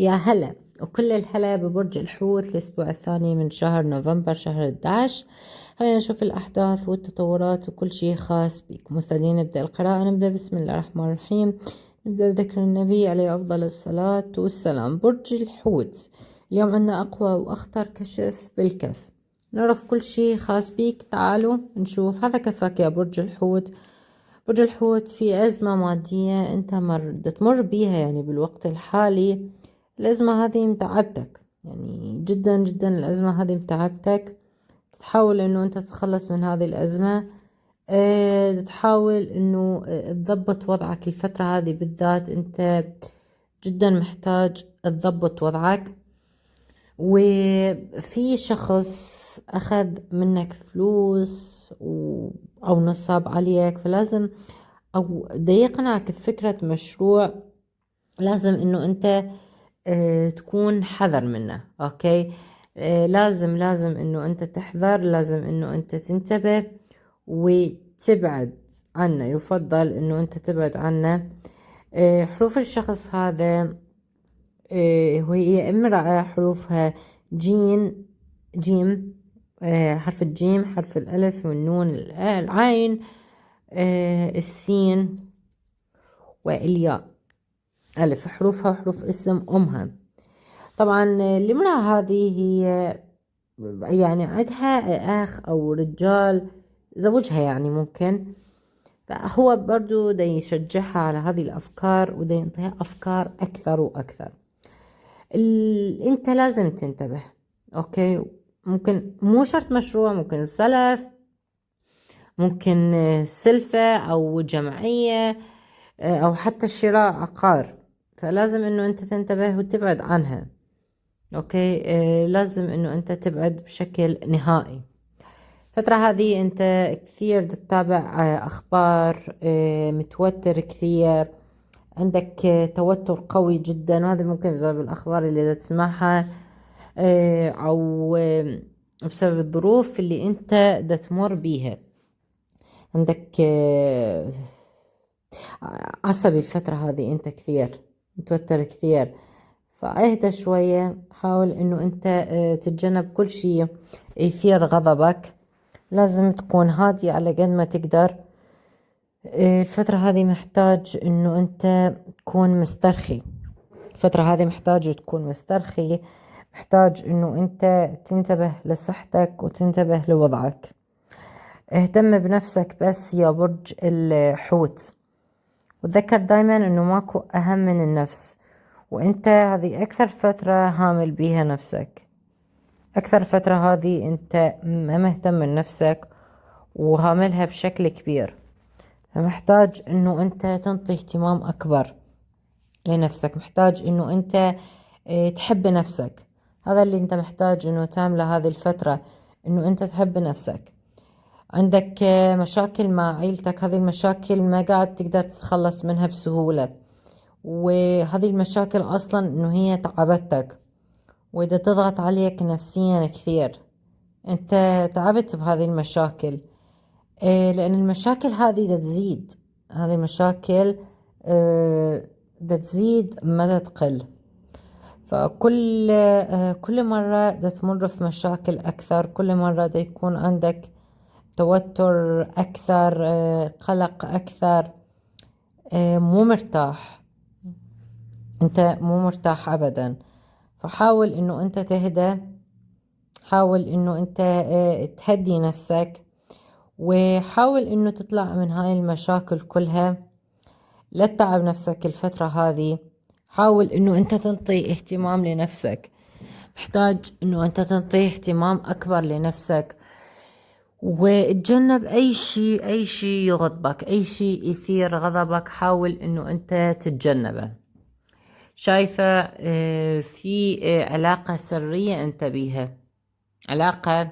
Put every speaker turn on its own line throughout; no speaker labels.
يا هلا وكل الهلا ببرج الحوت الأسبوع الثاني من شهر نوفمبر شهر 11. خلينا نشوف الأحداث والتطورات وكل شيء خاص بك. مستعدين نبدأ القراءة؟ نبدأ بسم الله الرحمن الرحيم. نبدأ بذكر النبي عليه أفضل الصلاة والسلام. برج الحوت اليوم عندنا أقوى وأخطر كشف بالكف. نعرف كل شيء خاص بيك. تعالوا نشوف. هذا كفاك يا برج الحوت. برج الحوت في أزمة مادية أنت تمر بيها يعني بالوقت الحالي. الأزمة هذه متعبتك يعني جدا جدا. الأزمة هذه متعبتك. تحاول أنه أنت تتخلص من هذه الأزمة. تحاول أنه تضبط وضعك الفترة هذه بالذات. أنت جدا محتاج تضبط وضعك. وفي شخص أخذ منك فلوس أو نصاب عليك، فلازم أو دا يقنعك بفكرة مشروع. لازم أنه أنت تكون حذر منه. أوكي. لازم أنه أنت تحذر. لازم أنه أنت تنتبه وتبعد عنه. يفضل أنه أنت تبعد عنه. حروف الشخص هذا وهي امرأة. حروفها جيم. حرف الجيم، حرف الألف والنون، العين، السين والياء. ألف حروفها وحروف اسم أمها. طبعا الامرأة هذه هي يعني عندها أخ أو رجال زوجها يعني ممكن، فهو برضو دا يشجعها على هذه الأفكار ودا ينطيها أفكار أكثر وأكثر. أنت لازم تنتبه. أوكي. ممكن مو شرط مشروع، ممكن سلف، ممكن سلفة أو جمعية أو حتى شراء عقار. فلازم أنه أنت تنتبه وتبعد عنها. أوكي. لازم أنه أنت تبعد بشكل نهائي. الفترة هذه أنت كثير تتابع أخبار، متوتر كثير، عندك توتر قوي جدا، وهذا ممكن بسبب الأخبار اللي تسمعها أو بسبب الظروف اللي أنت دا تمر بيها. عندك عصبي الفترة هذه، أنت كثير متوتر كثير، فاهدى شوية. حاول أنه أنت تتجنب كل شيء يثير غضبك. لازم تكون هادي على قد ما تقدر. الفترة هذه محتاج أنه أنت تكون مسترخي. الفترة هذه محتاج تكون مسترخي. محتاج أنه أنت تنتبه لصحتك وتنتبه لوضعك. اهتم بنفسك بس يا برج الحوت، وتذكر دايما أنه ماكو أهم من النفس. وأنت هذه أكثر فترة هامل بيها نفسك. أكثر فترة هذه أنت ما مهتم بنفسك وهاملها بشكل كبير. فمحتاج أنه أنت تنطي اهتمام أكبر لنفسك. محتاج أنه أنت تحب نفسك. هذا اللي أنت محتاج أنه تعمله هذه الفترة، أنه أنت تحب نفسك. عندك مشاكل مع عيلتك. هذه المشاكل ما قاعد تقدر تتخلص منها بسهولة، وهذه المشاكل أصلا أنه هي تعبتك وإذا تضغط عليك نفسيا كثير. أنت تعبت بهذه المشاكل لأن المشاكل هذه دا تزيد. هذه المشاكل دا تزيد ما تقل. فكل مرة دا تمر في مشاكل أكثر. كل مرة دا يكون عندك توتر أكثر، قلق أكثر، مو مرتاح. أنت مو مرتاح أبدا. فحاول أنه أنت تهدى. حاول أنه أنت تهدي نفسك، وحاول أنه تطلع من هاي المشاكل كلها. لا تتعب نفسك الفترة هذه. حاول أنه أنت تنطي اهتمام لنفسك. محتاج أنه أنت تنطي اهتمام أكبر لنفسك، وتجنب أي شيء يغضبك، أي شيء يثير غضبك. حاول أنه أنت تتجنبه. شايفة في علاقة سرية أنت بيها. علاقة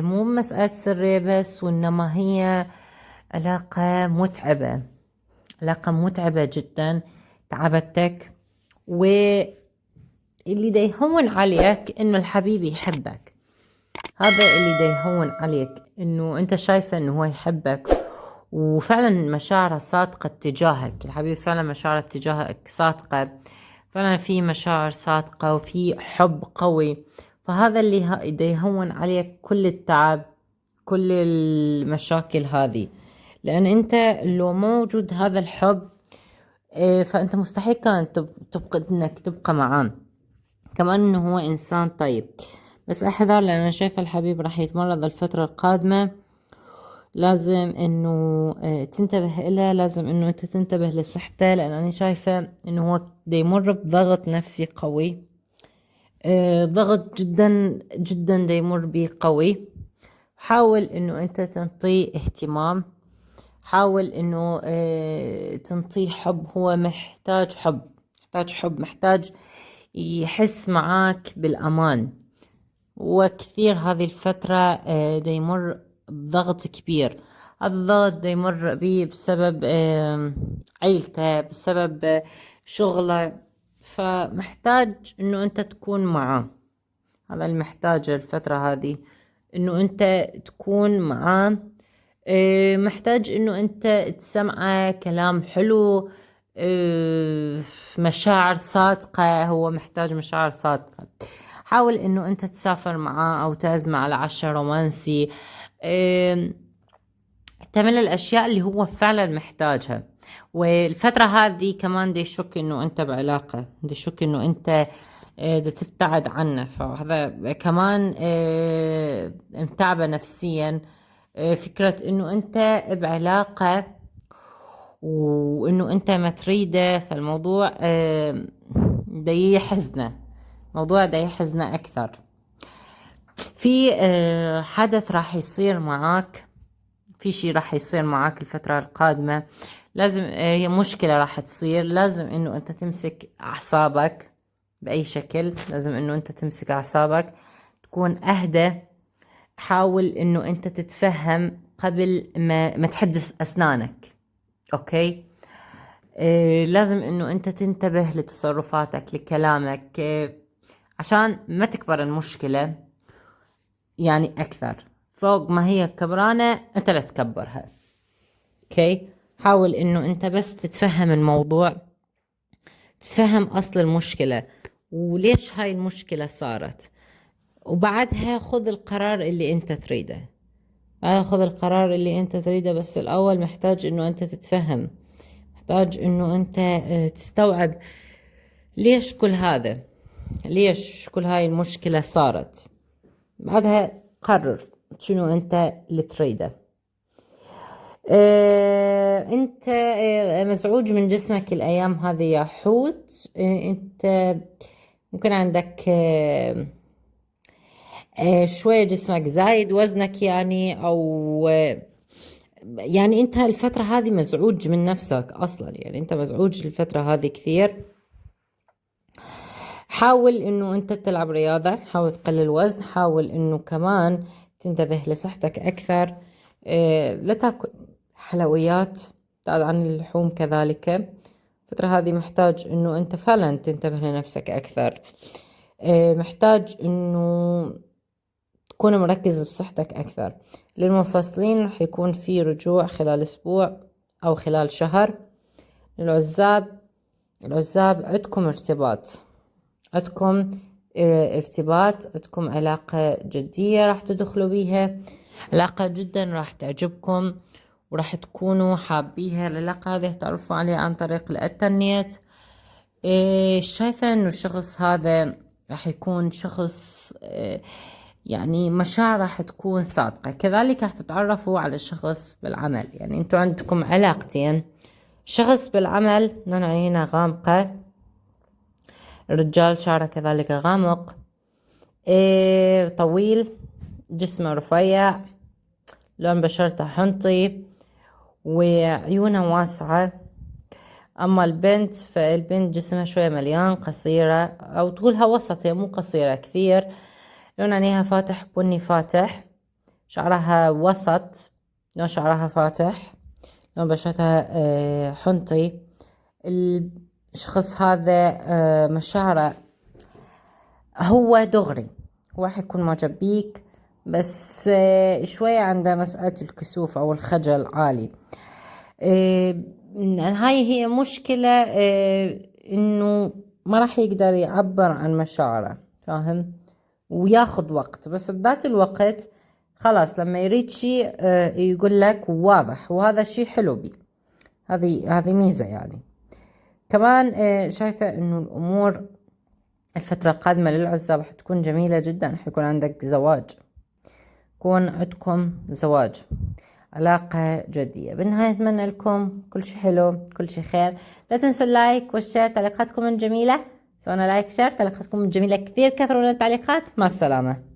مو مسألة سرية بس، وإنما هي علاقة متعبة. علاقة متعبة جدا، تعبتك. واللي دا يهون عليك إنه الحبيب يحبك. هذا اللي دا يهون عليك، إنه أنت شايفة إنه هو يحبك وفعلا مشاعره صادقة تجاهك. الحبيب فعلا مشاعره تجاهك صادقة. فعلا في مشاعر صادقة وفي حب قوي، فهذا اللي دا يهون عليك كل التعب، كل المشاكل هذه. لأن أنت لو موجود هذا الحب فأنت مستحيل كان تبقى إنك تبقى معاه. كمان إنه هو إنسان طيب، بس احذر، لأن أنا شايفة الحبيب راح يتمرض الفترة القادمة. لازم إنه تنتبه إله، لازم إنه أنت تنتبه لصحته، لأن أنا شايفة إنه هو دا يمر بضغط نفسي قوي، ضغط جدا جدا دا يمر به قوي. حاول إنه أنت تنطيه اهتمام، حاول إنه تنطيه حب. هو محتاج حب، محتاج حب، محتاج يحس معاك بالأمان. وكثير هذه الفترة دا يمر بضغط كبير. هذا الضغط دا يمر به بسبب عيلته، بسبب شغله، فمحتاج انه انت تكون معاه. هذا المحتاج الفترة هذه، انه انت تكون معاه. محتاج انه انت تسمعه كلام حلو، مشاعر صادقة. هو محتاج مشاعر صادقة. حاول انه انت تسافر معاه او تعزمه على عشاء رومانسي، تعمل الاشياء اللي هو فعلا محتاجها. والفترة هذه كمان دي يشك انه انت بعلاقة، دي يشك انه انت بدك تبتعد عنه، فهذا كمان متعبة نفسيا. فكرة انه انت بعلاقة وانه انت ما تريده، فالموضوع دا يحزنه، موضوع دا يحزنه اكثر. في حدث راح يصير معاك، في شي راح يصير معاك الفترة القادمة. لازم هي مشكلة راح تصير، لازم انه انت تمسك اعصابك بأي شكل. لازم انه انت تمسك اعصابك، تكون اهدى. حاول انه انت تتفهم قبل ما تحدث اسنانك. اوكي. لازم انه انت تنتبه لتصرفاتك، لكلامك، عشان ما تكبر المشكلة يعني اكثر. فوق ما هي كبرانة انت لا تكبرها. اوكي. حاول انه انت بس تتفهم الموضوع، تتفهم اصل المشكلة وليش هاي المشكلة صارت، وبعدها خذ القرار اللي انت تريده. خذ القرار اللي انت تريده، بس الاول محتاج انه انت تتفهم، محتاج انه انت تستوعب ليش كل هذا، ليش كل هاي المشكلة صارت. بعدها قرر شنو انت اللي تريده. انت مزعوج من جسمك الايام هذه يا حوت. انت ممكن عندك شوية جسمك زايد وزنك يعني، او يعني انت الفترة هذه مزعوج من نفسك اصلا، يعني انت مزعوج الفترة هذه كثير. حاول انه انت تلعب رياضة، حاول تقلل وزن، حاول انه كمان تنتبه لصحتك اكثر. لا تاكل حلويات، ابتعد عن اللحوم كذلك. الفترة هذه محتاج انه انت فعلا تنتبه لنفسك اكثر. محتاج انه تكون مركز بصحتك اكثر. للمنفصلين رح يكون في رجوع خلال اسبوع او خلال شهر. العزاب عندكم ارتباط، عندكم ارتباط، عندكم علاقة جدية راح تدخلوا بيها، علاقة جدا راح تعجبكم وراح تكونوا حابيها. العلاقة هذه تعرفوا عليها عن طريق الانترنت. شايفة انه الشخص هذا راح يكون شخص يعني مشاعر راح تكون صادقة. كذلك راح تتعرفوا على شخص بالعمل، يعني انتوا عندكم علاقتين. شخص بالعمل لون عينه غامقة، الرجال شعره كذلك غامق، طويل، جسمه رفيع، لون بشرته حنطي، وعيونه واسعة. أما البنت فالبنت جسمها شوية مليان، قصيرة أو طولها وسطي مو قصيرة كثير، لون عينيها فاتح بني فاتح، شعرها وسط، لون شعرها فاتح، لون بشرتها حنطي. الشخص هذا مشاعره هو دغري، هو راح يكون معجب بيك، بس شوية عنده مسألة الكسوف أو الخجل عالي. هاي هي مشكلة، إنه ما راح يقدر يعبر عن مشاعره، فاهم؟ وياخذ وقت، بس بذات الوقت خلاص لما يريد شيء يقول لك واضح، وهذا شيء حلو بي. هذه ميزة يعني. كمان شايفة انه الامور الفترة القادمة للعزاب راح تكون جميلة جدا. راح يكون عندك زواج، يكون عندكم زواج، علاقة جدية. بالنهاية أتمنى لكم كل شيء حلو، كل شيء خير. لا تنسوا اللايك والشير، تعليقاتكم الجميلة. سوانا لايك شير، تعليقاتكم الجميلة كثير، كثروا من التعليقات. مع السلامة.